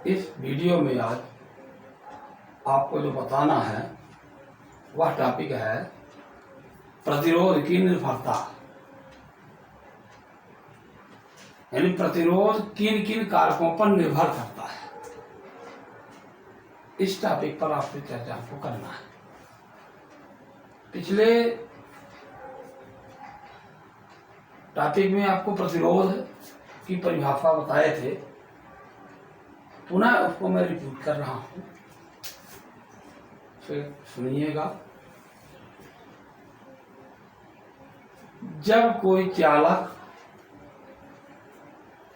इस वीडियो में आज आपको जो बताना है वह टॉपिक है प्रतिरोध की निर्भरता। यानी प्रतिरोध किन किन कारकों पर निर्भर करता है, इस टॉपिक पर आपकी चर्चा आपको करना है। पिछले टॉपिक में आपको प्रतिरोध की परिभाषा बताए थे, पुनः उसको मैं रिपीट कर रहा हूं, फिर सुनिएगा। जब कोई चालक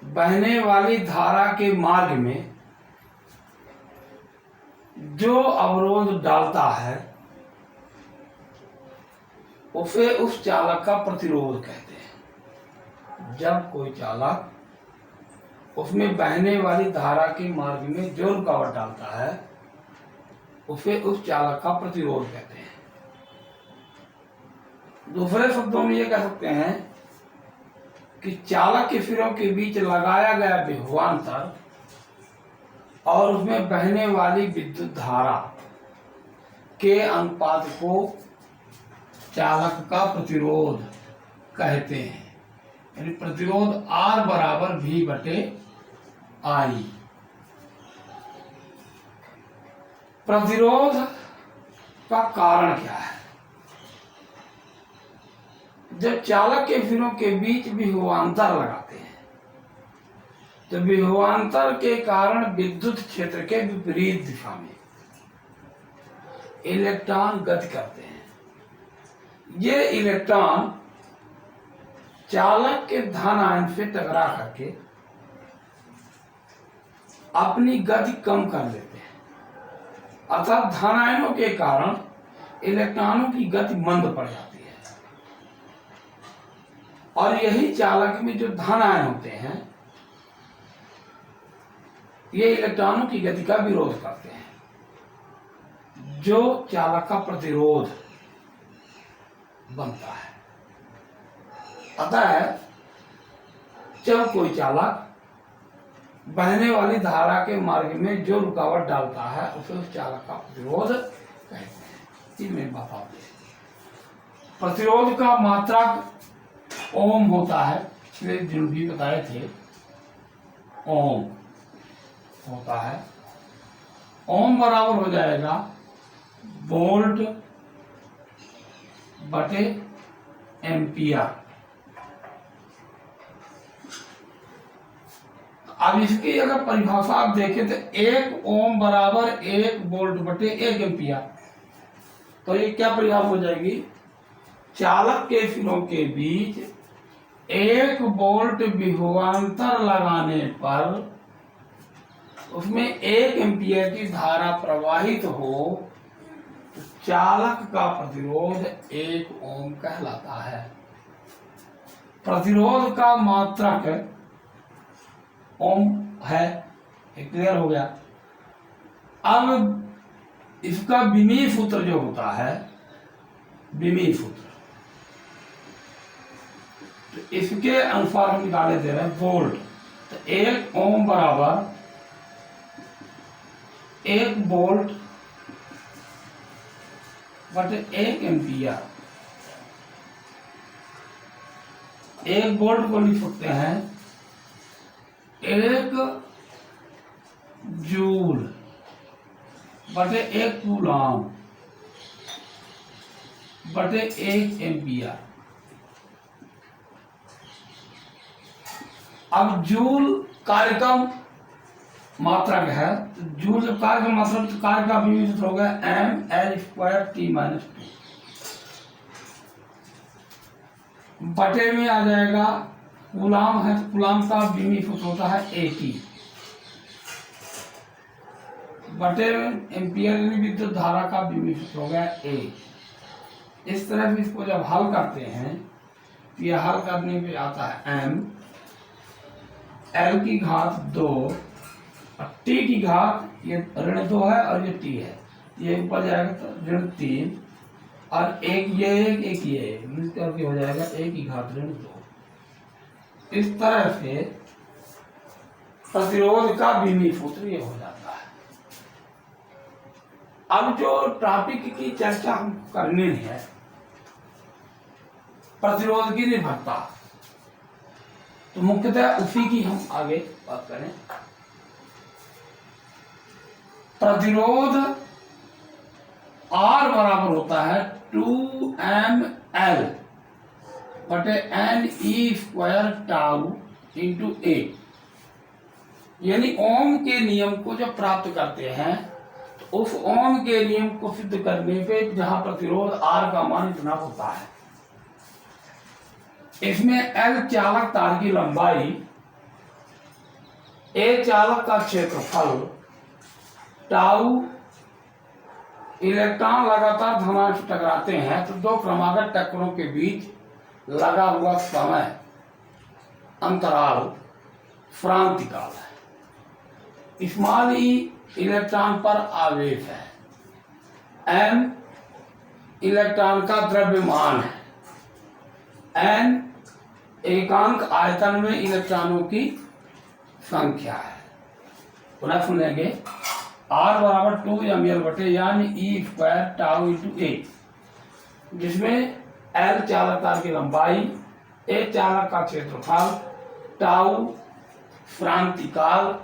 बहने वाली धारा के मार्ग में जो अवरोध डालता है उसे उस चालक का प्रतिरोध कहते हैं। जब कोई चालक उसमें बहने वाली धारा के मार्ग में जो रुकावट डालता है उसे उस चालक का प्रतिरोध कहते हैं। दूसरे शब्दों में ये कह सकते हैं कि चालक के सिरों के बीच लगाया गया विभवांतर और उसमें बहने वाली विद्युत धारा के अनुपात को चालक का प्रतिरोध कहते हैं। यानी प्रतिरोध R बराबर V बटे I। प्रतिरोध का कारण क्या है? जब चालक के सिरों के बीच विभवांतर लगाते हैं तो विभवांतर के कारण विद्युत क्षेत्र के विपरीत दिशा में इलेक्ट्रॉन गति करते हैं। ये इलेक्ट्रॉन चालक के धन आयन से टकरा करके अपनी गति कम कर लेते हैं, अर्थात धन आयनों के कारण इलेक्ट्रॉनों की गति मंद पड़ जाती है। और यही चालक में जो धन आयन होते हैं ये इलेक्ट्रॉनों की गति का विरोध करते हैं, जो चालक का प्रतिरोध बनता है। अतः जब कोई चालक बहने वाली धारा के मार्ग में जो रुकावट डालता है उसे उस चालक का प्रतिरोध कहते हैं। इसमें बताते हैं प्रतिरोध का मात्रक ओम होता है। पिछले दिन भी बताए थे, ओम होता है। ओम बराबर हो जाएगा वोल्ट बटे एम्पियर। अब इसकी अगर परिभाषा आप देखें तो 1 ओम बराबर 1 वोल्ट बटे 1 एम्पियर। तो ये क्या परिभाषा हो जाएगी? चालक के सिरों के बीच 1 वोल्ट विभवांतर लगाने पर उसमें 1 एम्पियर की धारा प्रवाहित हो तो चालक का प्रतिरोध 1 ओम कहलाता है। प्रतिरोध का मात्रक ओम है, क्लियर हो गया। अब इसका विमीय सूत्र जो होता है, विमीय सूत्र, तो इसके अनुसार हम निकाले दे रहे हैं वोल्ट। तो 1 ओम बराबर 1 वोल्ट बटे 1 एम्पियर। 1 वोल्ट को लिख सकते हैं 1 जूल बटे 1 कूलॉम बटे 1 एम्पियर। अब जूल कार्य का मात्रक है, तो जूल जब कार्य का मात्रक तो कार्य का विमीय सूत्र होगा mL²T-2 बटे में आ जाएगा कूलाम है, तो कूलाम का विमीय सूत्र होता है AT बटे में एम्पियर विद्युत धारा का विमीय सूत्र हो गया A। इस तरह से इसको जब हल करते हैं तो यह हल करने पे आता है m L की घात 2 और T की घात, ये ऋण 2 है और ये T है, ये ऊपर जाएगा तो ऋण 3 और एक ये मिल करके हो जाएगा 1 की घात ऋण 2। इस तरह से प्रतिरोध का बीमी सूत्र ये हो जाता है। अब जो टॉपिक की चर्चा हम करनी है, प्रतिरोध की निर्भरता, तो मुख्यतः उसी की हम आगे बात करें। प्रतिरोध R बराबर होता है 2mL बटे NE² टाउ इंटू A। यानी ओम के नियम को जब प्राप्त करते हैं तो उस ओम के नियम को सिद्ध करने पे जहां प्रतिरोध R का मान इतना होता है, इसमें L चालक तार की लंबाई, A चालक का क्षेत्रफल, टाउ इलेक्ट्रॉन लगातार धनांश टकराते हैं तो दो क्रमागत टक्करों के बीच लगा हुआ समय अंतराल क्रांतिकाल है। स्मॉल ई इलेक्ट्रॉन पर आवेश है, m इलेक्ट्रॉन का द्रव्यमान है, n एकांक आयतन में इलेक्ट्रॉनों की संख्या है। पुनः सुनेंगे, R बराबर 2mL बटे यानी E² टाउ इंटू A, जिसमें L चालक तार की लंबाई, A चालक का क्षेत्रफल, टाउ क्रांतिकाल,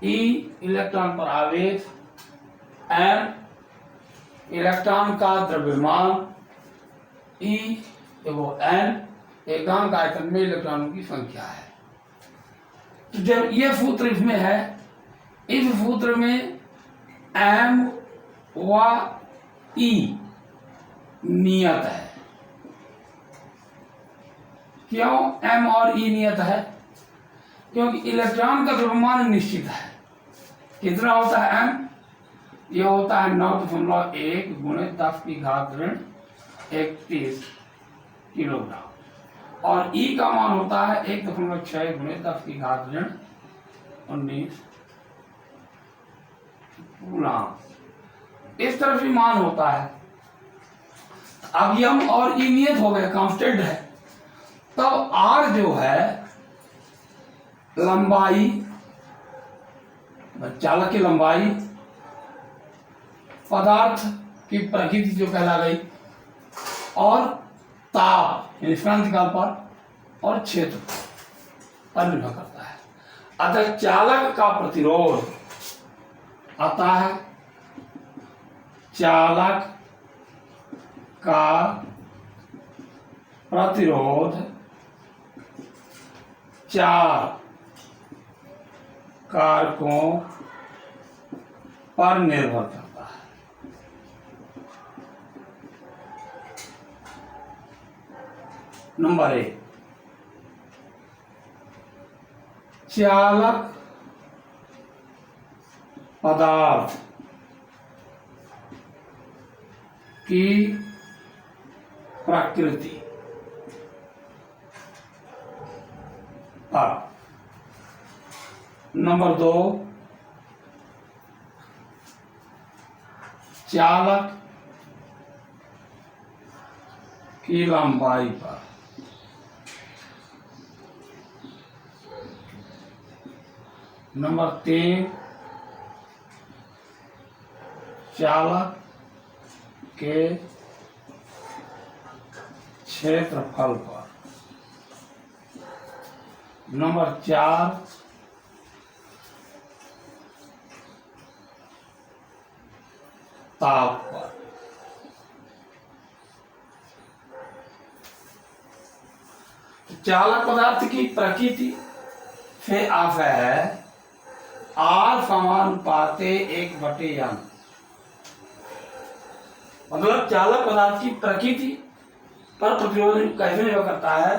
E इलेक्ट्रॉन पर आवेश, M इलेक्ट्रॉन का द्रव्यमान, E वो N एकांक आयतन में इलेक्ट्रॉनों की संख्या है। तो जब ये सूत्र इसमें है, इस सूत्र में M व E नियत है। क्यों M और E नियत है? क्योंकि इलेक्ट्रॉन का द्रव्यमान निश्चित है। कितना होता है M? यह होता है 9.1 गुणे 10 की घात ऋण 31 किलोग्राम, और E का मान होता है 1.6 गुणे 10 की घात ऋण 19 कूलम। इस तरह से मान होता है। अब M और E नियत हो गए, कांस्टेंट है, तब R जो है लंबाई, चालक की लंबाई, पदार्थ की प्रकृति जो कहला गई, और ताप क्रांतिकाल पर और क्षेत्र पर निर्भर करता है। अतः चालक का प्रतिरोध आता है, चालक का प्रतिरोध 4 कारकों पर निर्भर करता है। नंबर 1, चालक पदार्थ की प्रकृति पर। नंबर 2, चालक की लंबाई पर। नंबर 3, चालक के क्षेत्रफल पर। नंबर 4, ताप पर। चालक पदार्थ की प्रकृति से आता है R समानुपाते 1/n। मतलब चालक पदार्थ की प्रकृति पर प्रतिरोध कैसे निर्भर करता है?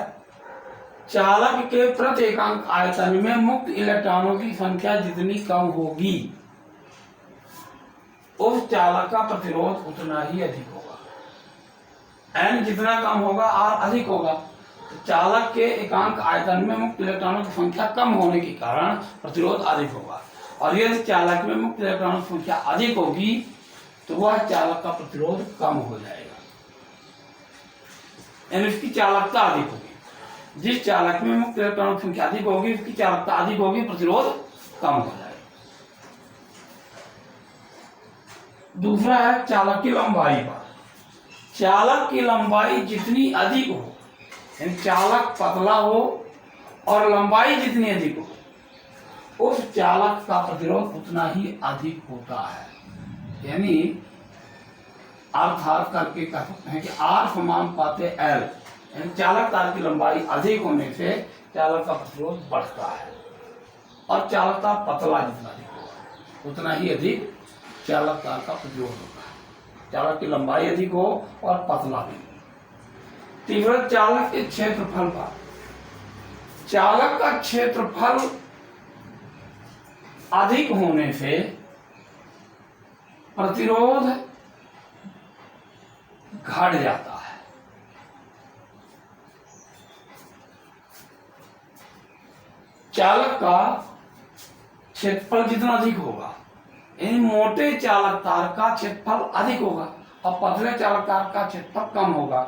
चालक के प्रति एकांक आयतन में मुक्त इलेक्ट्रॉनों की संख्या जितनी कम होगी, उस चालक का प्रतिरोध उतना ही अधिक होगा। n जितना कम होगा R अधिक होगा। तो चालक के एकांक आयतन में मुक्त इलेक्ट्रॉनों की संख्या कम होने के कारण प्रतिरोध अधिक होगा, और यदि चालक में मुक्त इलेक्ट्रॉनों की संख्या अधिक होगी तो वह चालक का प्रतिरोध कम हो जाएगा, यानी इसकी चालकता अधिक होगी। जिस चालक में मुक्त इलेक्ट्रॉनों की संख्या अधिक होगी उसकी चालकता अधिक होगी, प्रतिरोध कम हो जाएगा। दूसरा है चालक की लंबाई पर। चालक की लंबाई जितनी अधिक हो, यानी चालक पतला हो और लंबाई जितनी अधिक हो, उस चालक का प्रतिरोध उतना ही अधिक होता है। यानी अर्थात करके कह सकते हैं कि R समान पाते L, यानी चालक तार की लंबाई अधिक होने से चालक का प्रतिरोध बढ़ता है, और चालक तार पतला जितना अधिक होगा उतना ही अधिक चालक तार का प्रतिरोध होता है। चालक की लंबाई अधिक हो और पतला भी। तीव्र चालक के क्षेत्रफल पर। चालक का क्षेत्रफल अधिक होने से प्रतिरोध घट जाता है। चालक का क्षेत्रफल जितना अधिक होगा, यानी मोटे चालक तार का क्षेत्रफल अधिक होगा और पतले चालक तार का क्षेत्रफल कम होगा,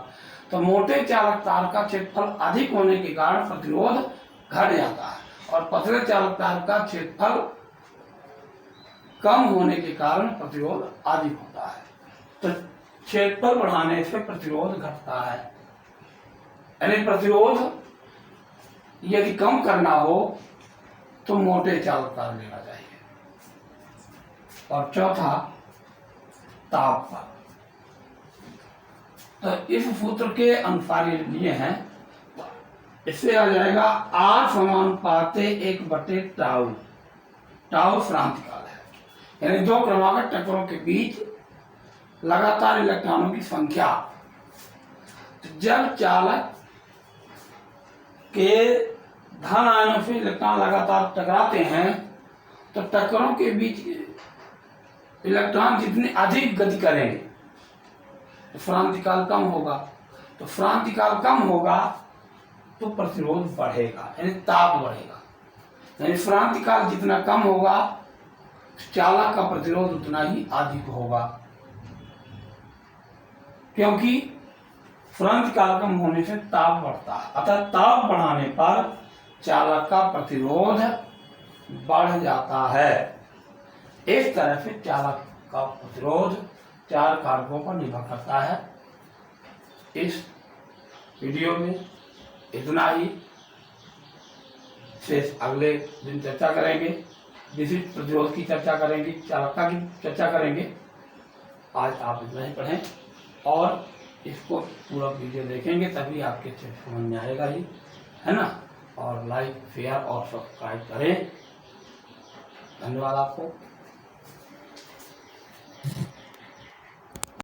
तो मोटे चालक तार का क्षेत्रफल अधिक होने के कारण प्रतिरोध घट जाता है, और पतले चालक तार का क्षेत्रफल कम होने के कारण प्रतिरोध अधिक होता है। तो क्षेत्रफल बढ़ाने से प्रतिरोध घटता है। यानी प्रतिरोध यदि कम करना हो तो मोटे चालक तार लेना चाहिए। और चौथा ताप पर। तो इस सूत्र के अनुसार ये लिए हैं, इससे आ जाएगा R समान पाते 1/टाउ। टाउ क्रांतिकाल है, यानी दो क्रमागत टक्करों के बीच लगातार इलेक्ट्रॉनों की संख्या। तो जब चालक के धन आयनों से इलेक्ट्रॉन लगातार टकराते हैं तो टक्करों के बीच इलेक्ट्रॉन जितनी अधिक गति करेंगे तो क्रांतिकाल कम होगा, तो क्रांतिकाल कम होगा तो प्रतिरोध बढ़ेगा, यानी ताप बढ़ेगा। यानी क्रांतिकाल जितना कम होगा चालक का प्रतिरोध उतना ही अधिक होगा, क्योंकि क्रांतिकाल कम होने से ताप बढ़ता है। अतः ताप बढ़ाने पर चालक का प्रतिरोध बढ़ जाता है। इस तरह से चालक का प्रतिरोध 4 कारकों पर निर्भर करता है। इस वीडियो में इतना ही, शेष अगले दिन चर्चा करेंगे। विशिष्ट प्रतिरोध की चर्चा करेंगे, चालकता की चर्चा करेंगे। आज आप इतना ही पढ़ें और इसको पूरा वीडियो देखेंगे तभी आपके समझ में आएगा ही, है ना। और लाइक, शेयर और सब्सक्राइब करें। धन्यवाद आपको।